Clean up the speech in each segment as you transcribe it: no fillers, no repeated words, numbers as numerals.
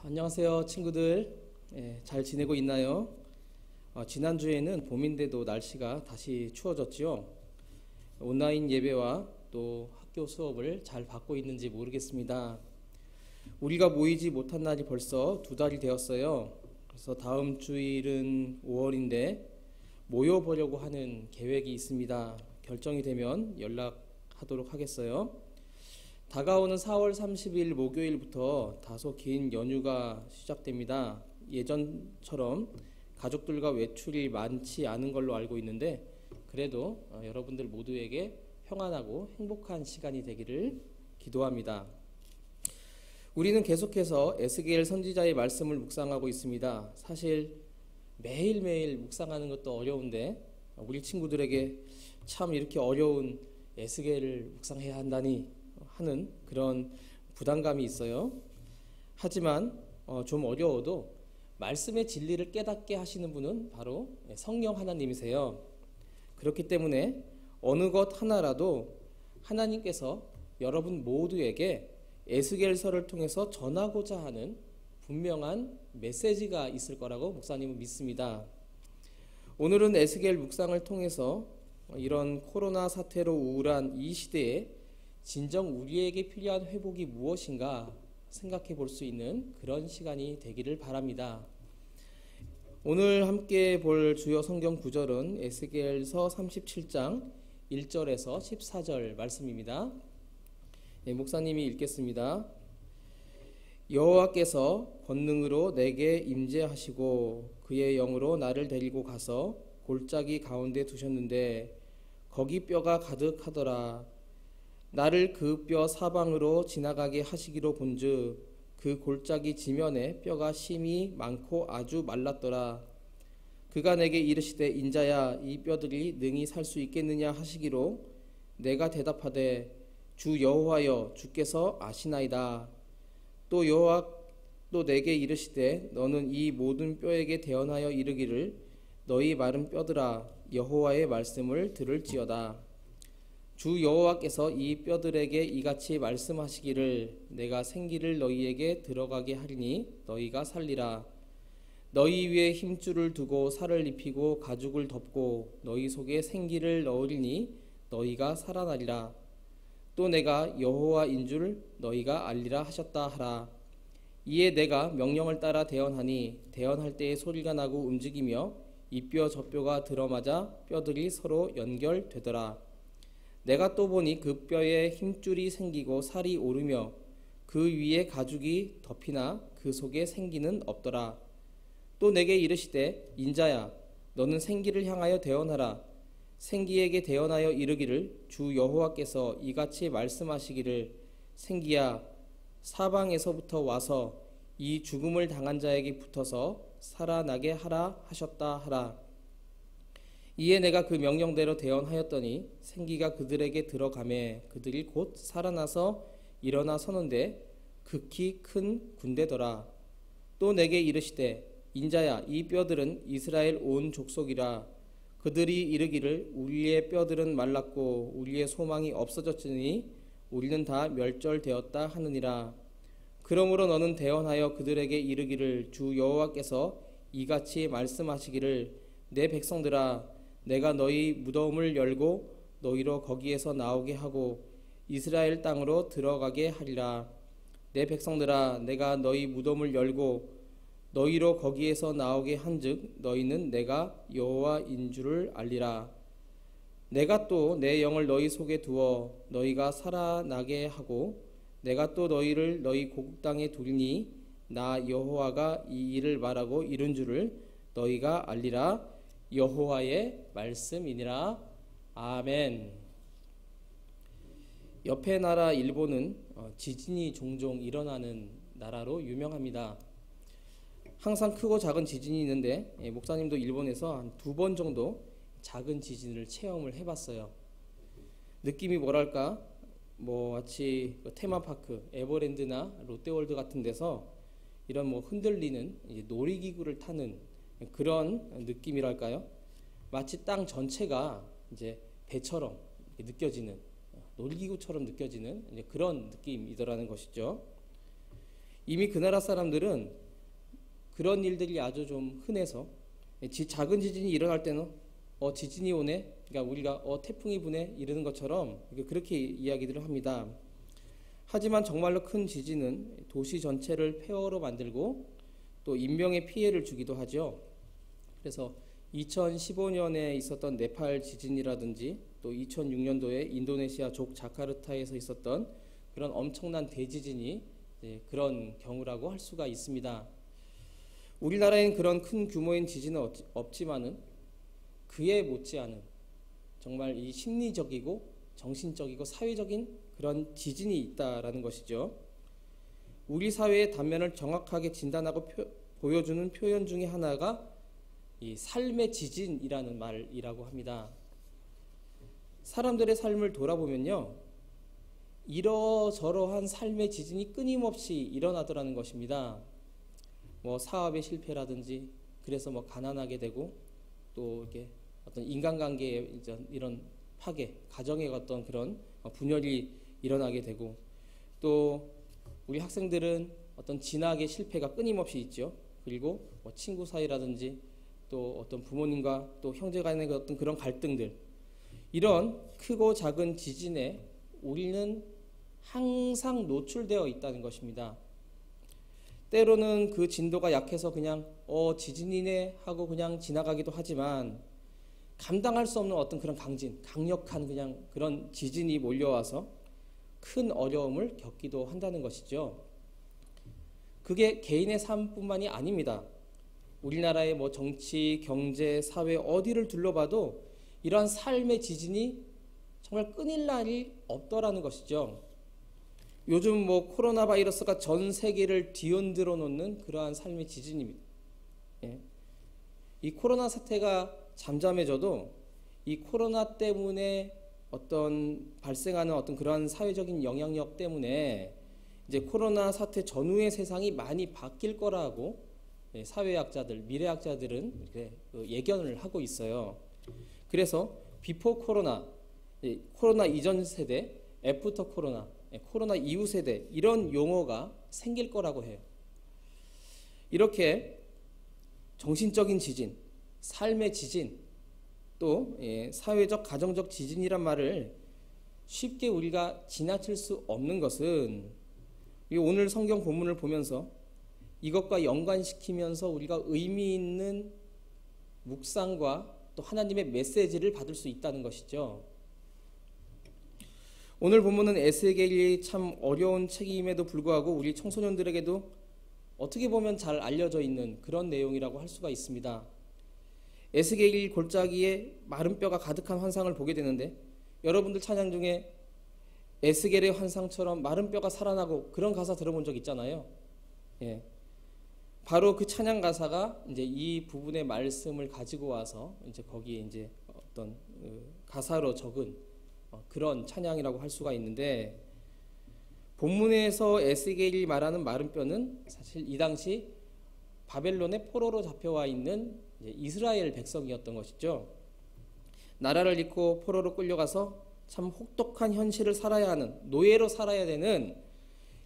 안녕하세요, 친구들. 잘 지내고 있나요? 지난주에는 봄인데도 날씨가 다시 추워졌지요. 온라인 예배와 또 학교 수업을 잘 받고 있는지 모르겠습니다. 우리가 모이지 못한 날이 벌써 2달이 되었어요. 그래서 다음 주일은 5월인데 모여보려고 하는 계획이 있습니다. 결정이 되면 연락하도록 하겠어요. 다가오는 4월 30일 목요일부터 다소 긴 연휴가 시작됩니다. 예전처럼 가족들과 외출이 많지 않은 걸로 알고 있는데 그래도 여러분들 모두에게 평안하고 행복한 시간이 되기를 기도합니다. 우리는 계속해서 에스겔 선지자의 말씀을 묵상하고 있습니다. 사실 매일매일 묵상하는 것도 어려운데 우리 친구들에게 참 이렇게 어려운 에스겔을 묵상해야 한다니 하는 그런 부담감이 있어요. 하지만 좀 어려워도 말씀의 진리를 깨닫게 하시는 분은 바로 성령 하나님이세요. 그렇기 때문에 어느 것 하나라도 하나님께서 여러분 모두에게 에스겔서를 통해서 전하고자 하는 분명한 메시지가 있을 거라고 목사님은 믿습니다. 오늘은 에스겔 묵상을 통해서 이런 코로나 사태로 우울한 이 시대에 진정 우리에게 필요한 회복이 무엇인가 생각해 볼 수 있는 그런 시간이 되기를 바랍니다. 오늘 함께 볼 주요 성경 구절은 에스겔서 37장 1절에서 14절 말씀입니다. 목사님이 읽겠습니다. 여호와께서 권능으로 내게 임재하시고 그의 영으로 나를 데리고 가서 골짜기 가운데 두셨는데 거기 뼈가 가득하더라. 나를 그 뼈 사방으로 지나가게 하시기로 본즉 그 골짜기 지면에 뼈가 심이 많고 아주 말랐더라. 그가 내게 이르시되 인자야 이 뼈들이 능히 살 수 있겠느냐 하시기로 내가 대답하되 주 여호와여 주께서 아시나이다. 또 여호와 또 내게 이르시되 너는 이 모든 뼈에게 대언하여 이르기를 너희 마른 뼈들아 여호와의 말씀을 들을지어다. 주 여호와께서 이 뼈들에게 이같이 말씀하시기를 내가 생기를 너희에게 들어가게 하리니 너희가 살리라. 너희 위에 힘줄을 두고 살을 입히고 가죽을 덮고 너희 속에 생기를 넣으리니 너희가 살아나리라. 또 내가 여호와인 줄 너희가 알리라 하셨다 하라. 이에 내가 명령을 따라 대언하니 대언할 때에 소리가 나고 움직이며 이 뼈 저 뼈가 들어맞아 뼈들이 서로 연결되더라. 내가 또 보니 그 뼈에 힘줄이 생기고 살이 오르며 그 위에 가죽이 덮이나 그 속에 생기는 없더라. 또 내게 이르시되 인자야 너는 생기를 향하여 대언하라. 생기에게 대언하여 이르기를 주 여호와께서 이같이 말씀하시기를 생기야 사방에서부터 와서 이 죽음을 당한 자에게 붙어서 살아나게 하라 하셨다 하라. 이에 내가 그 명령대로 대언하였더니 생기가 그들에게 들어가매 그들이 곧 살아나서 일어나 서는데 극히 큰 군대더라. 또 내게 이르시되 인자야 이 뼈들은 이스라엘 온 족속이라. 그들이 이르기를 우리의 뼈들은 말랐고 우리의 소망이 없어졌으니 우리는 다 멸절되었다 하느니라. 그러므로 너는 대언하여 그들에게 이르기를 주 여호와께서 이같이 말씀하시기를 내 백성들아 내가 너희 무덤을 열고 너희로 거기에서 나오게 하고 이스라엘 땅으로 들어가게 하리라. 내 백성들아 내가 너희 무덤을 열고 너희로 거기에서 나오게 한즉 너희는 내가 여호와인 줄을 알리라. 내가 또 내 영을 너희 속에 두어 너희가 살아나게 하고 내가 또 너희를 너희 고국 땅에 두리니 나 여호와가 이 일을 말하고 이룬 줄을 너희가 알리라. 여호와의 말씀이니라. 아멘. 옆에 나라 일본은 지진이 종종 일어나는 나라로 유명합니다. 항상 크고 작은 지진이 있는데 목사님도 일본에서 한 2번 정도 작은 지진을 체험을 해봤어요. 느낌이 뭐랄까 마치 테마파크 에버랜드나 롯데월드 같은 데서 이런 흔들리는 놀이기구를 타는 그런 느낌이랄까요? 마치 땅 전체가 이제 배처럼 느껴지는 놀이기구처럼 느껴지는 그런 느낌이더라는 것이죠. 이미 그 나라 사람들은 그런 일들이 아주 좀 흔해서 작은 지진이 일어날 때는 지진이 오네, 그러니까 우리가 태풍이 부네 이러는 것처럼 그렇게 이야기들을 합니다. 하지만 정말로 큰 지진은 도시 전체를 폐허로 만들고 또 인명의 피해를 주기도 하죠. 그래서 2015년에 있었던 네팔 지진이라든지 또 2006년도에 인도네시아 자카르타에서 있었던 그런 엄청난 대지진이 그런 경우라고 할 수가 있습니다. 우리나라에는 그런 큰 규모의 지진은 없지만은 그에 못지않은 정말 이 심리적이고 정신적이고 사회적인 그런 지진이 있다라는 것이죠. 우리 사회의 단면을 정확하게 진단하고 보여주는 표현 중에 하나가 이 삶의 지진이라는 말이라고 합니다. 사람들의 삶을 돌아보면요, 이러저러한 삶의 지진이 끊임없이 일어나더라는 것입니다. 사업의 실패라든지, 그래서 가난하게 되고, 또 이렇게 어떤 인간관계의 이런 파괴, 가정의 어떤 그런 분열이 일어나게 되고, 또 우리 학생들은 어떤 진학의 실패가 끊임없이 있죠. 그리고 친구 사이라든지 또 어떤 부모님과 또 형제 간의 어떤 그런 갈등들, 이런 크고 작은 지진에 우리는 항상 노출되어 있다는 것입니다. 때로는 그 진도가 약해서 그냥 지진이네 하고 그냥 지나가기도 하지만, 감당할 수 없는 어떤 그런 강력한 그냥 그런 지진이 몰려와서 큰 어려움을 겪기도 한다는 것이죠. 그게 개인의 삶뿐만이 아닙니다. 우리나라의 정치, 경제, 사회 어디를 둘러봐도 이러한 삶의 지진이 정말 끊일 날이 없더라는 것이죠. 요즘 코로나 바이러스가 전 세계를 뒤흔들어 놓는 그러한 삶의 지진입니다. 이 코로나 사태가 잠잠해져도 이 코로나 때문에 발생하는 어떤 그러한 사회적인 영향력 때문에 이제 코로나 사태 전후의 세상이 많이 바뀔 거라고 사회학자들, 미래학자들은 이렇게 예견을 하고 있어요. 그래서 비포 코로나, 코로나 이전 세대, 애프터 코로나, 코로나 이후 세대, 이런 용어가 생길 거라고 해요. 이렇게 정신적인 지진, 삶의 지진, 또 사회적, 가정적 지진이란 말을 쉽게 우리가 지나칠 수 없는 것은 오늘 성경 본문을 보면서 이것과 연관시키면서 우리가 의미 있는 묵상과 또 하나님의 메시지를 받을 수 있다는 것이죠. 오늘 본문은 에스겔이 참 어려운 책임에도 불구하고 우리 청소년들에게도 어떻게 보면 잘 알려져 있는 그런 내용이라고 할 수가 있습니다. 에스겔 골짜기에 마른 뼈가 가득한 환상을 보게 되는데, 여러분들 찬양 중에 에스겔의 환상처럼 마른 뼈가 살아나고 그런 가사 들어본 적 있잖아요. 바로 그 찬양 가사가 이제 이 부분의 말씀을 가지고 와서 이제 거기에 이제 어떤 가사로 적은 그런 찬양이라고 할 수가 있는데, 본문에서 에스겔이 말하는 마른 뼈는 사실 이 당시 바벨론의 포로로 잡혀와 있는 이스라엘 백성이었던 것이죠. 나라를 잃고 포로로 끌려가서 참 혹독한 현실을 살아야 하는, 노예로 살아야 되는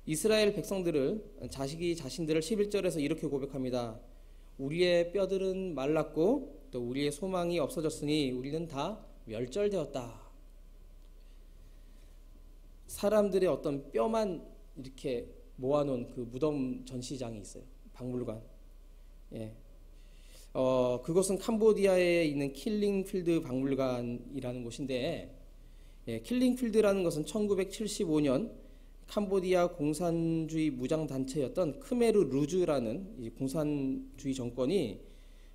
이스라엘 백성들을, 자신들을 11절에서 이렇게 고백합니다. 우리의 뼈들은 말랐고 또 우리의 소망이 없어졌으니 우리는 다 멸절되었다. 사람들의 어떤 뼈만 이렇게 모아놓은 그 무덤 전시장이 있어요. 박물관. 그것은 캄보디아에 있는 킬링필드 박물관이라는 곳인데, 킬링필드라는 것은 1975년 캄보디아 공산주의 무장단체였던 크메르 루즈라는 공산주의 정권이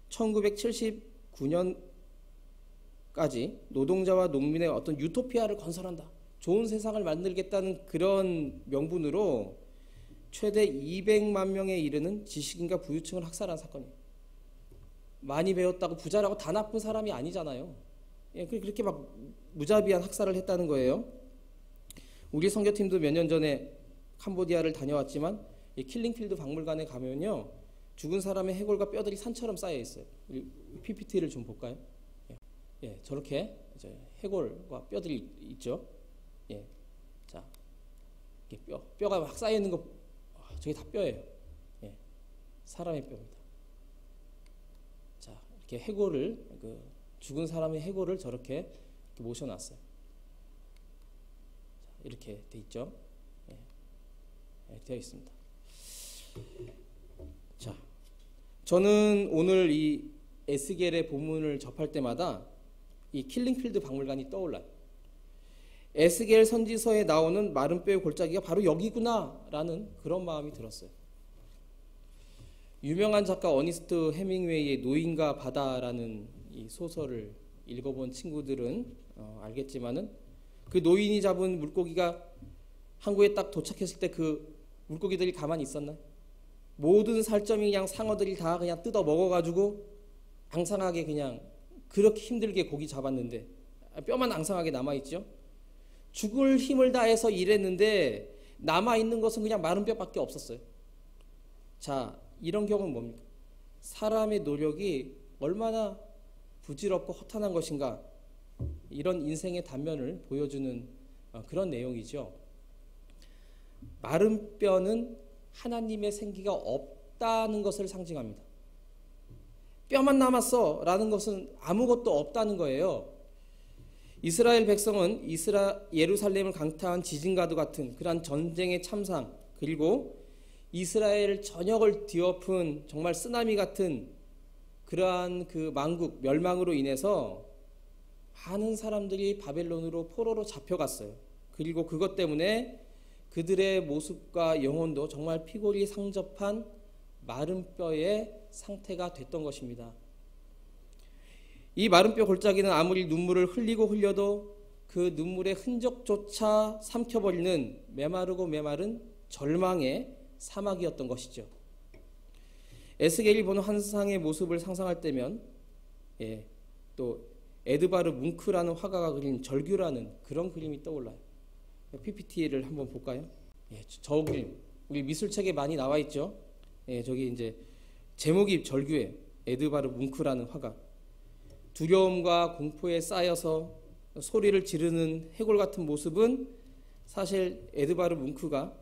1979년까지 노동자와 농민의 어떤 유토피아를 건설한다, 좋은 세상을 만들겠다는 그런 명분으로 최대 200만 명에 이르는 지식인과 부유층을 학살한 사건이에요. 많이 배웠다고 부자라고 다 나쁜 사람이 아니잖아요. 그렇게 막 무자비한 학살을 했다는 거예요. 우리 선교팀도 몇 년 전에 캄보디아를 다녀왔지만 이 킬링필드 박물관에 가면요, 죽은 사람의 해골과 뼈들이 산처럼 쌓여 있어요. PPT를 좀 볼까요? 저렇게 이제 해골과 뼈들이 있죠. 자, 이렇게 뼈가 막 쌓여 있는 거 저게 다 뼈예요. 예, 사람의 뼈입니다. 자, 이렇게 해골을 죽은 사람의 해골을 저렇게 이렇게 모셔놨어요. 자, 이렇게 돼 있죠. 예, 예, 되어 있습니다. 자, 저는 오늘 이 에스겔의 본문을 접할 때마다 이 킬링필드 박물관이 떠올라요. 에스겔 선지서에 나오는 마른 뼈의 골짜기가 바로 여기구나라는 그런 마음이 들었어요. 유명한 작가 어니스트 해밍웨이의 노인과 바다라는 이 소설을 읽어본 친구들은 알겠지만은 그 노인이 잡은 물고기가 항구에 딱 도착했을 때 그 물고기들이 가만히 있었나요? 모든 살점이 그냥 상어들이 다 그냥 뜯어 먹어가지고 앙상하게 그냥 그렇게 힘들게 고기 잡았는데 뼈만 앙상하게 남아있죠. 죽을 힘을 다해서 일했는데 남아있는 것은 그냥 마른 뼈밖에 없었어요. 자, 이런 경우는 뭡니까? 사람의 노력이 얼마나 부질없고 허탄한 것인가, 이런 인생의 단면을 보여주는 그런 내용이죠. 마른 뼈는 하나님의 생기가 없다는 것을 상징합니다. 뼈만 남았어 라는 것은 아무것도 없다는 거예요. 이스라엘 백성은 예루살렘을 강타한 지진과도 같은 그러한 전쟁의 참상, 그리고 이스라엘 전역을 뒤엎은 정말 쓰나미 같은 그러한 그 망국, 멸망으로 인해서 많은 사람들이 바벨론으로 포로로 잡혀갔어요. 그리고 그것 때문에 그들의 모습과 영혼도 정말 피골이 상접한 마른 뼈의 상태가 됐던 것입니다. 이 마른 뼈 골짜기는 아무리 눈물을 흘려도 그 눈물의 흔적조차 삼켜버리는 메마르고 메마른 절망의 사막이었던 것이죠. 에스겔이 보는 환상의 모습을 상상할 때면 또 에드바르 뭉크라는 화가가 그린 절규라는 그런 그림이 떠올라요. PPT를 한번 볼까요? 저 그림 우리 미술책에 많이 나와 있죠. 저기 이제 제목이 절규예요. 에드바르 뭉크라는 화가. 두려움과 공포에 쌓여서 소리를 지르는 해골 같은 모습은 사실 에드바르 뭉크가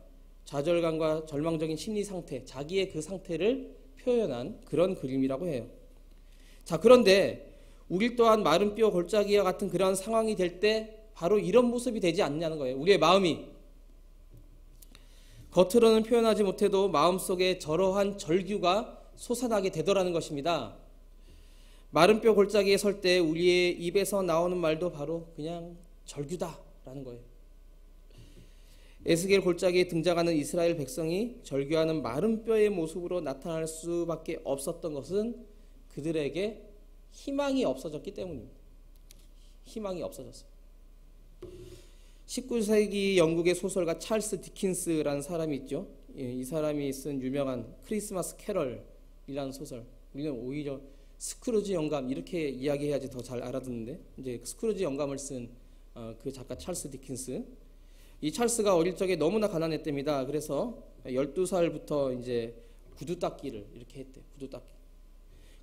좌절감과 절망적인 심리 상태, 자기의 그 상태를 표현한 그런 그림이라고 해요. 자, 그런데 우리 또한 마른 뼈 골짜기와 같은 그런 상황이 될 때 바로 이런 모습이 되지 않냐는 거예요. 우리의 마음이 겉으로는 표현하지 못해도 마음속에 저러한 절규가 솟아나게 되더라는 것입니다. 마른 뼈 골짜기에 설 때 우리의 입에서 나오는 말도 바로 그냥 절규다라는 거예요. 에스겔 골짜기에 등장하는 이스라엘 백성이 절규하는 마른 뼈의 모습으로 나타날 수밖에 없었던 것은 그들에게 희망이 없어졌기 때문입니다. 희망이 없어졌어요. 19세기 영국의 소설가 찰스 디킨스라는 사람이 있죠. 이 사람이 쓴 유명한 크리스마스 캐럴이라는 소설. 우리는 오히려 스크루지 영감 이렇게 이야기해야지 더 잘 알아듣는데, 이제 스크루지 영감을 쓴 그 작가 찰스 디킨스. 이 찰스가 어릴 적에 너무나 가난했답니다. 그래서 12살부터 이제 구두 닦기를 이렇게 했대요. 구두 닦기.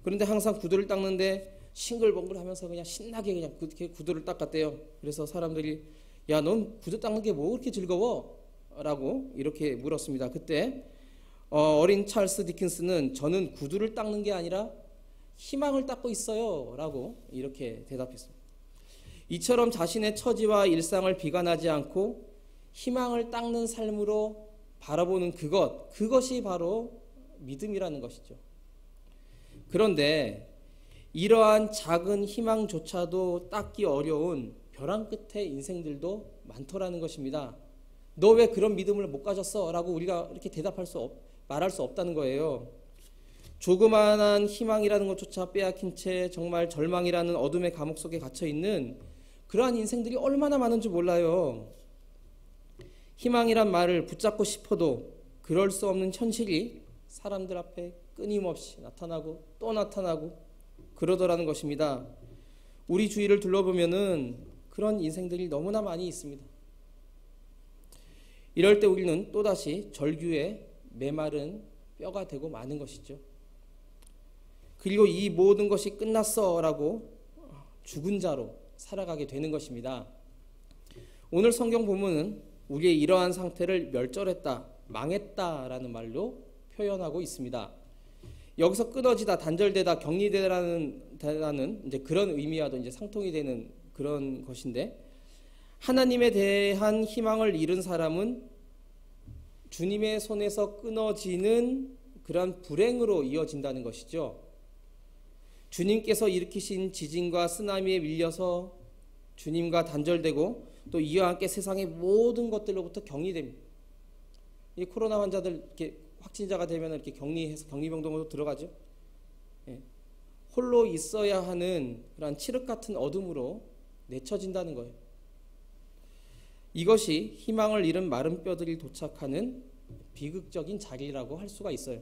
그런데 항상 구두를 닦는데 싱글벙글 하면서 그냥 신나게 그냥 그렇게 구두를 닦았대요. 그래서 사람들이 야, 넌 구두 닦는 게 뭐 그렇게 즐거워? 라고 이렇게 물었습니다. 그때 어린 찰스 디킨스는 저는 구두를 닦는 게 아니라 희망을 닦고 있어요 라고 이렇게 대답했습니다. 이처럼 자신의 처지와 일상을 비관하지 않고 희망을 닦는 삶으로 바라보는 그것이 바로 믿음이라는 것이죠. 그런데 이러한 작은 희망조차도 닦기 어려운 벼랑 끝의 인생들도 많더라는 것입니다. 너 왜 그런 믿음을 못 가졌어? 라고 우리가 이렇게 말할 수 없다는 거예요. 조그마한 희망이라는 것조차 빼앗긴 채 정말 절망이라는 어둠의 감옥 속에 갇혀있는 그러한 인생들이 얼마나 많은지 몰라요. 희망이란 말을 붙잡고 싶어도 그럴 수 없는 현실이 사람들 앞에 끊임없이 나타나고 또 나타나고 그러더라는 것입니다. 우리 주위를 둘러보면은 그런 인생들이 너무나 많이 있습니다. 이럴 때 우리는 또다시 절규의 메마른 뼈가 되고 마는 것이죠. 그리고 이 모든 것이 끝났어라고 죽은 자로 살아가게 되는 것입니다. 오늘 성경 본문은 우리의 이러한 상태를 멸절했다, 망했다라는 말로 표현하고 있습니다. 여기서 끊어지다, 단절되다, 격리되다라는 이제 그런 의미와도 이제 상통이 되는 그런 것인데, 하나님에 대한 희망을 잃은 사람은 주님의 손에서 끊어지는 그런 불행으로 이어진다는 것이죠. 주님께서 일으키신 지진과 쓰나미에 밀려서 주님과 단절되고 또 이와 함께 세상의 모든 것들로부터 격리됩니다. 이 코로나 환자들 이렇게 확진자가 되면 이렇게 격리해서 격리병동으로 들어가죠. 예. 홀로 있어야 하는 그런 칠흑 같은 어둠으로 내쳐진다는 거예요. 이것이 희망을 잃은 마른 뼈들이 도착하는 비극적인 자리라고 할 수가 있어요.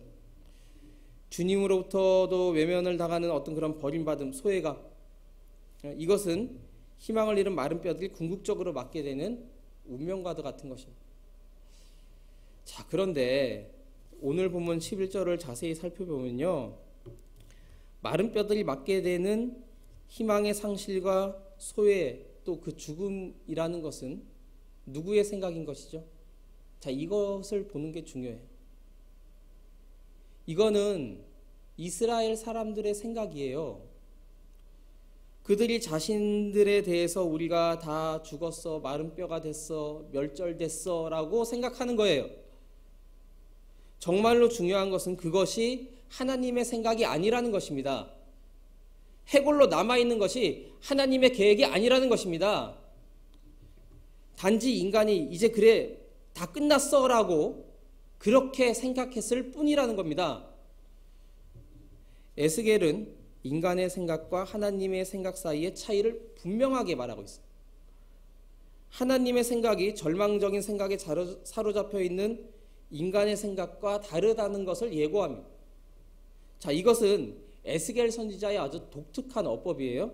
주님으로부터도 외면을 당하는 어떤 그런 버림받음, 소외감, 이것은 희망을 잃은 마른 뼈들이 궁극적으로 맞게 되는 운명과도 같은 것입니다. 자, 그런데 오늘 본문 11절을 자세히 살펴보면요, 마른 뼈들이 맞게 되는 희망의 상실과 소외, 또 그 죽음이라는 것은 누구의 생각인 것이죠? 자, 이것을 보는 게 중요해요. 이거는 이스라엘 사람들의 생각이에요. 그들이 자신들에 대해서 우리가 다 죽었어, 마른 뼈가 됐어, 멸절됐어 라고 생각하는 거예요. 정말로 중요한 것은 그것이 하나님의 생각이 아니라는 것입니다. 해골로 남아있는 것이 하나님의 계획이 아니라는 것입니다. 단지 인간이 이제 그래 다 끝났어 라고 그렇게 생각했을 뿐이라는 겁니다. 에스겔은 인간의 생각과 하나님의 생각 사이의 차이를 분명하게 말하고 있어요. 하나님의 생각이 절망적인 생각에 사로잡혀 있는 인간의 생각과 다르다는 것을 예고합니다. 자, 이것은 에스겔 선지자의 아주 독특한 어법이에요.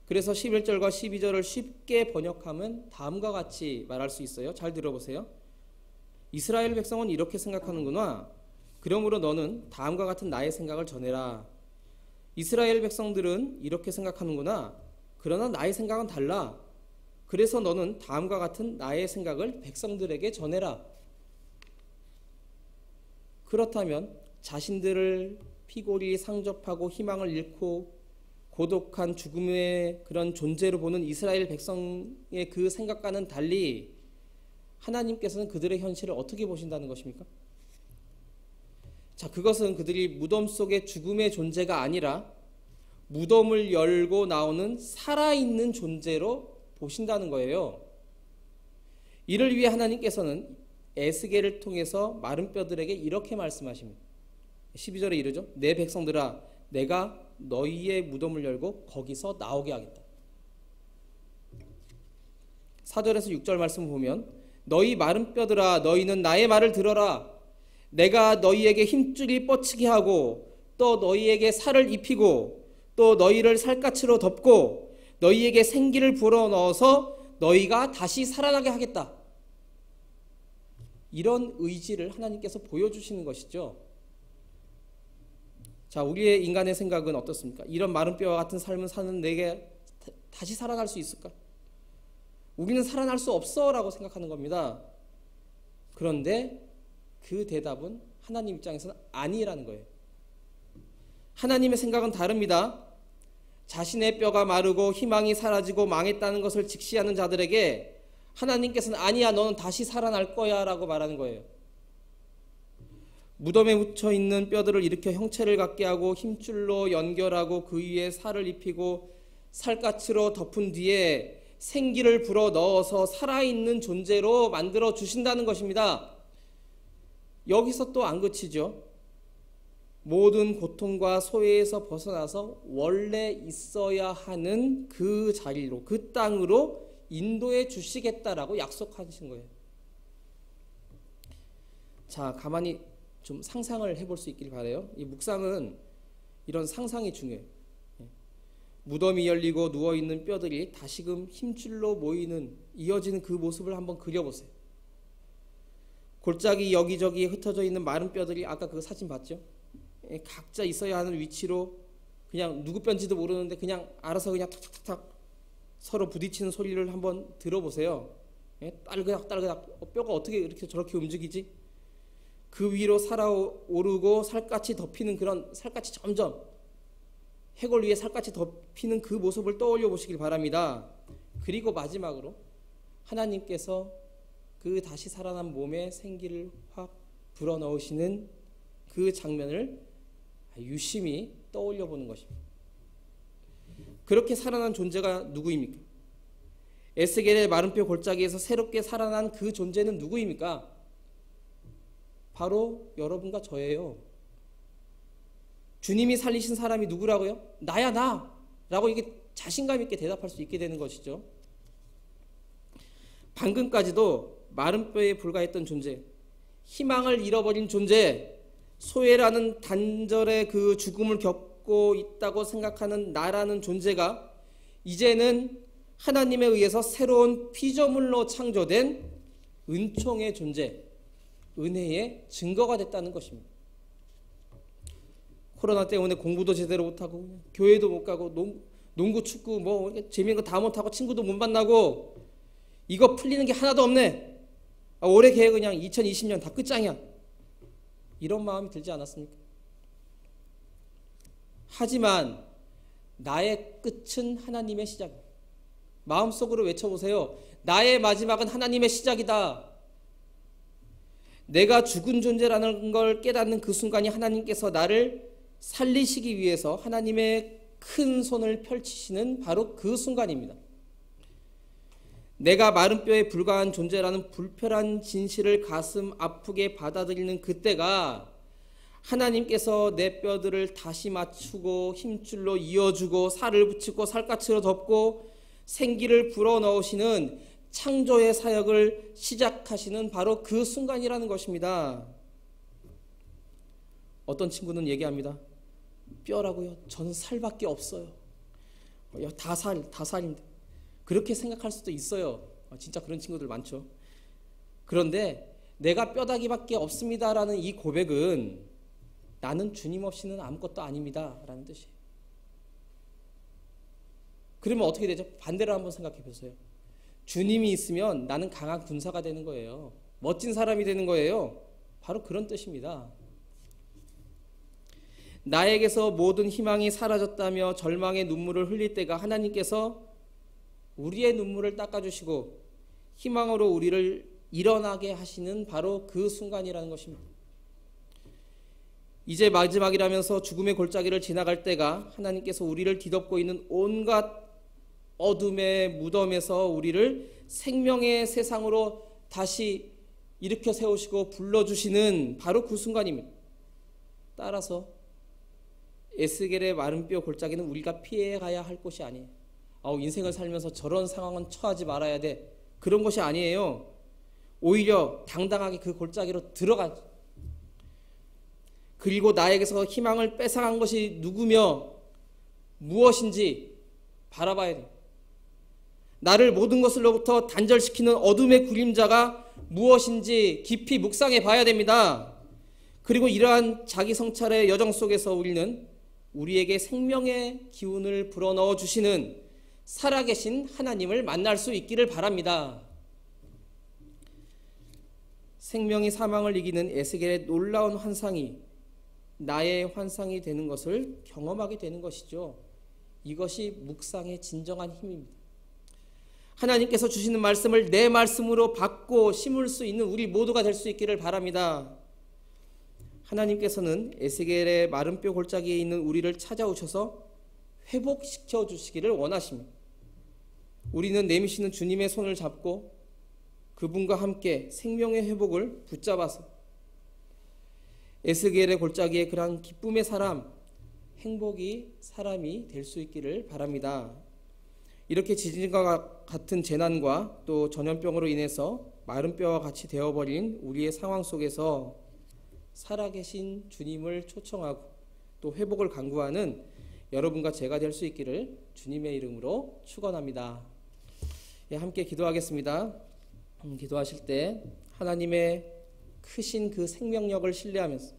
그래서 11절과 12절을 쉽게 번역하면 다음과 같이 말할 수 있어요. 잘 들어보세요. 이스라엘 백성은 이렇게 생각하는구나. 그러므로 너는 다음과 같은 나의 생각을 전해라. 이스라엘 백성들은 이렇게 생각하는구나. 그러나 나의 생각은 달라. 그래서 너는 다음과 같은 나의 생각을 백성들에게 전해라. 그렇다면 자신들을 피골이 상접하고 희망을 잃고 고독한 죽음의 그런 존재로 보는 이스라엘 백성의 그 생각과는 달리 하나님께서는 그들의 현실을 어떻게 보신다는 것입니까? 자, 그것은 그들이 무덤 속의 죽음의 존재가 아니라 무덤을 열고 나오는 살아있는 존재로 보신다는 거예요. 이를 위해 하나님께서는 에스겔을 통해서 마른 뼈들에게 이렇게 말씀하십니다. 12절에 이르죠. 내 백성들아, 내가 너희의 무덤을 열고 거기서 나오게 하겠다. 4절에서 6절 말씀을 보면 너희 마른 뼈들아, 너희는 나의 말을 들어라. 내가 너희에게 힘줄이 뻗치게 하고 또 너희에게 살을 입히고 또 너희를 살갗으로 덮고 너희에게 생기를 불어넣어서 너희가 다시 살아나게 하겠다. 이런 의지를 하나님께서 보여주시는 것이죠. 자, 우리의 인간의 생각은 어떻습니까? 이런 마른 뼈와 같은 삶을 사는 내게 다시 살아날 수 있을까? 우리는 살아날 수 없어 라고 생각하는 겁니다. 그런데 그 대답은 하나님 입장에서는 아니라는 거예요. 하나님의 생각은 다릅니다. 자신의 뼈가 마르고 희망이 사라지고 망했다는 것을 직시하는 자들에게 하나님께서는 아니야, 너는 다시 살아날 거야 라고 말하는 거예요. 무덤에 묻혀있는 뼈들을 일으켜 형체를 갖게 하고 힘줄로 연결하고 그 위에 살을 입히고 살갗으로 덮은 뒤에 생기를 불어넣어서 살아있는 존재로 만들어 주신다는 것입니다. 여기서 또 안 그치죠. 모든 고통과 소외에서 벗어나서 원래 있어야 하는 그 자리로, 그 땅으로 인도해 주시겠다라고 약속하신 거예요. 자, 가만히 좀 상상을 해볼 수 있길 바라요. 이 묵상은 이런 상상이 중요해요. 무덤이 열리고 누워있는 뼈들이 다시금 힘줄로 모이는, 이어지는 그 모습을 한번 그려보세요. 골짜기 여기저기 흩어져 있는 마른 뼈들이, 아까 그 사진 봤죠? 각자 있어야 하는 위치로 그냥 누구 뼈인지도 모르는데 그냥 알아서 그냥 탁탁탁탁 서로 부딪히는 소리를 한번 들어보세요. 딸그닥 딸그닥 뼈가 어떻게 이렇게 저렇게 움직이지? 그 위로 살아오르고 살갗이 덮이는 그런 살갗이 점점 해골 위에 살갗이 덮이는 그 모습을 떠올려 보시길 바랍니다. 그리고 마지막으로 하나님께서 그 다시 살아난 몸에 생기를 확 불어넣으시는 그 장면을 유심히 떠올려 보는 것입니다. 그렇게 살아난 존재가 누구입니까? 에스겔의 마른 뼈 골짜기에서 새롭게 살아난 그 존재는 누구입니까? 바로 여러분과 저예요. 주님이 살리신 사람이 누구라고요? 나야 나! 라고 이게 자신감 있게 대답할 수 있게 되는 것이죠. 방금까지도 마른 뼈에 불과했던 존재, 희망을 잃어버린 존재, 소외라는 단절의 그 죽음을 겪고 있다고 생각하는 나라는 존재가 이제는 하나님에 의해서 새로운 피조물로 창조된 은총의 존재, 은혜의 증거가 됐다는 것입니다. 코로나 때문에 공부도 제대로 못하고 교회도 못 가고 농구, 축구 뭐 재미있는 거 다 못하고 친구도 못 만나고 이거 풀리는 게 하나도 없네. 올해 계획 그냥 2020년 다 끝장이야. 이런 마음이 들지 않았습니까? 하지만 나의 끝은 하나님의 시작이다. 마음속으로 외쳐보세요. 나의 마지막은 하나님의 시작이다. 내가 죽은 존재라는 걸 깨닫는 그 순간이 하나님께서 나를 살리시기 위해서 하나님의 큰 손을 펼치시는 바로 그 순간입니다. 내가 마른 뼈에 불과한 존재라는 불편한 진실을 가슴 아프게 받아들이는 그때가 하나님께서 내 뼈들을 다시 맞추고 힘줄로 이어주고 살을 붙이고 살갗으로 덮고 생기를 불어넣으시는 창조의 사역을 시작하시는 바로 그 순간이라는 것입니다. 어떤 친구는 얘기합니다. 뼈라고요? 저는 살밖에 없어요. 다 살인데. 그렇게 생각할 수도 있어요. 진짜 그런 친구들 많죠. 그런데 내가 뼈다귀밖에 없습니다라는 이 고백은 나는 주님 없이는 아무것도 아닙니다 라는 뜻이에요. 그러면 어떻게 되죠? 반대로 한번 생각해 보세요. 주님이 있으면 나는 강한 군사가 되는 거예요. 멋진 사람이 되는 거예요. 바로 그런 뜻입니다. 나에게서 모든 희망이 사라졌다며 절망의 눈물을 흘릴 때가 하나님께서 우리의 눈물을 닦아주시고 희망으로 우리를 일어나게 하시는 바로 그 순간이라는 것입니다. 이제 마지막이라면서 죽음의 골짜기를 지나갈 때가 하나님께서 우리를 뒤덮고 있는 온갖 어둠의 무덤에서 우리를 생명의 세상으로 다시 일으켜 세우시고 불러주시는 바로 그 순간입니다. 따라서 에스겔의 마른 뼈 골짜기는 우리가 피해가야 할 곳이 아니에요. 인생을 살면서 저런 상황은 처하지 말아야 돼. 그런 것이 아니에요. 오히려 당당하게 그 골짜기로 들어가죠. 그리고 나에게서 희망을 뺏어간 것이 누구며 무엇인지 바라봐야 돼요. 나를 모든 것으로부터 단절시키는 어둠의 그림자가 무엇인지 깊이 묵상해 봐야 됩니다. 그리고 이러한 자기 성찰의 여정 속에서 우리는 우리에게 생명의 기운을 불어넣어 주시는 살아계신 하나님을 만날 수 있기를 바랍니다. 생명이 사망을 이기는 에스겔의 놀라운 환상이 나의 환상이 되는 것을 경험하게 되는 것이죠. 이것이 묵상의 진정한 힘입니다. 하나님께서 주시는 말씀을 내 말씀으로 받고 심을 수 있는 우리 모두가 될 수 있기를 바랍니다. 하나님께서는 에스겔의 마른 뼈 골짜기에 있는 우리를 찾아오셔서 회복시켜 주시기를 원하십니다. 우리는 내미시는 주님의 손을 잡고 그분과 함께 생명의 회복을 붙잡아서 에스겔의 골짜기에 그런 기쁨의 사람, 행복이 사람이 될 수 있기를 바랍니다. 이렇게 지진과 같은 재난과 또 전염병으로 인해서 마른 뼈와 같이 되어버린 우리의 상황 속에서 살아계신 주님을 초청하고 또 회복을 간구하는 여러분과 제가 될 수 있기를 주님의 이름으로 축원합니다. 함께 기도하겠습니다. 기도하실 때 하나님의 크신 그 생명력을 신뢰하면서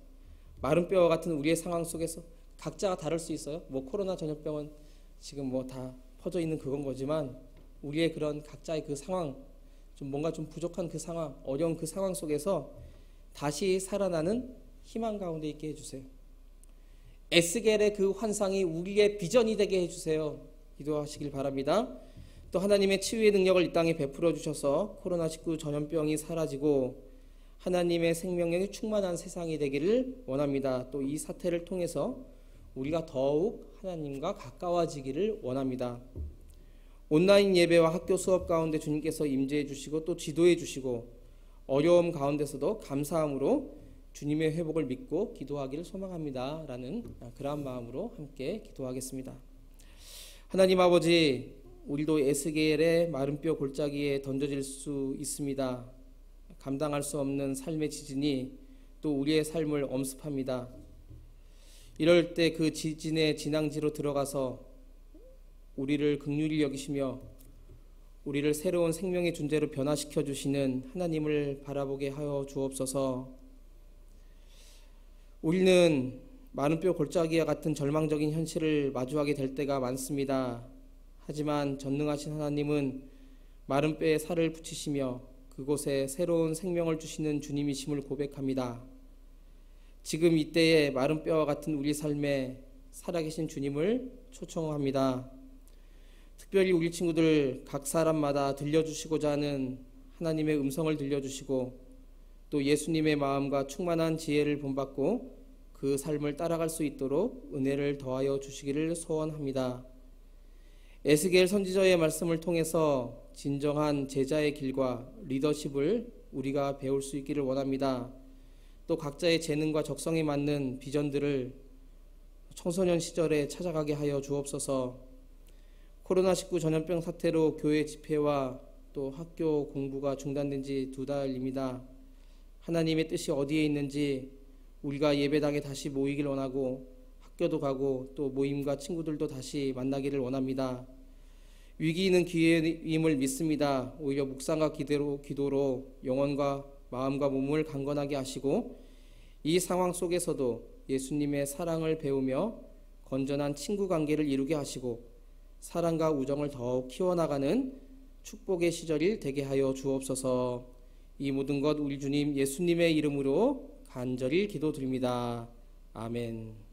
마른 뼈와 같은 우리의 상황 속에서 각자가 다를 수 있어요. 코로나 전염병은 지금 다 퍼져 있는 그건 거지만 우리의 그런 각자의 그 상황, 뭔가 좀 부족한 그 상황, 어려운 그 상황 속에서 다시 살아나는 희망 가운데 있게 해주세요. 에스겔의 그 환상이 우리의 비전이 되게 해주세요. 기도하시길 바랍니다. 또 하나님의 치유의 능력을 이 땅에 베풀어 주셔서 코로나19 전염병이 사라지고 하나님의 생명력이 충만한 세상이 되기를 원합니다. 또 이 사태를 통해서 우리가 더욱 하나님과 가까워지기를 원합니다. 온라인 예배와 학교 수업 가운데 주님께서 임재해 주시고 또 지도해 주시고 어려움 가운데서도 감사함으로 주님의 회복을 믿고 기도하기를 소망합니다. 라는 그러한 마음으로 함께 기도하겠습니다. 하나님 아버지, 우리도 에스겔의 마른 뼈 골짜기에 던져질 수 있습니다. 감당할 수 없는 삶의 지진이 또 우리의 삶을 엄습합니다. 이럴 때 그 지진의 진앙지로 들어가서 우리를 긍휼히 여기시며 우리를 새로운 생명의 존재로 변화시켜 주시는 하나님을 바라보게 하여 주옵소서. 우리는 마른 뼈 골짜기와 같은 절망적인 현실을 마주하게 될 때가 많습니다. 하지만 전능하신 하나님은 마른 뼈에 살을 붙이시며 그곳에 새로운 생명을 주시는 주님이심을 고백합니다. 지금 이때의 마른 뼈와 같은 우리 삶에 살아계신 주님을 초청합니다. 특별히 우리 친구들 각 사람마다 들려주시고자 하는 하나님의 음성을 들려주시고 또 예수님의 마음과 충만한 지혜를 본받고 그 삶을 따라갈 수 있도록 은혜를 더하여 주시기를 소원합니다. 에스겔 선지자의 말씀을 통해서 진정한 제자의 길과 리더십을 우리가 배울 수 있기를 원합니다. 또 각자의 재능과 적성에 맞는 비전들을 청소년 시절에 찾아가게 하여 주옵소서. 코로나19 전염병 사태로 교회 집회와 또 학교 공부가 중단된 지 2달입니다. 하나님의 뜻이 어디에 있는지 우리가 예배당에 다시 모이길 원하고 학교도 가고 또 모임과 친구들도 다시 만나기를 원합니다. 위기는 기회임을 믿습니다. 오히려 묵상과 기도로 영혼과 마음과 몸을 강건하게 하시고 이 상황 속에서도 예수님의 사랑을 배우며 건전한 친구 관계를 이루게 하시고 사랑과 우정을 더욱 키워나가는 축복의 시절이 되게 하여 주옵소서. 이 모든 것 우리 주님 예수님의 이름으로 간절히 기도드립니다. 아멘.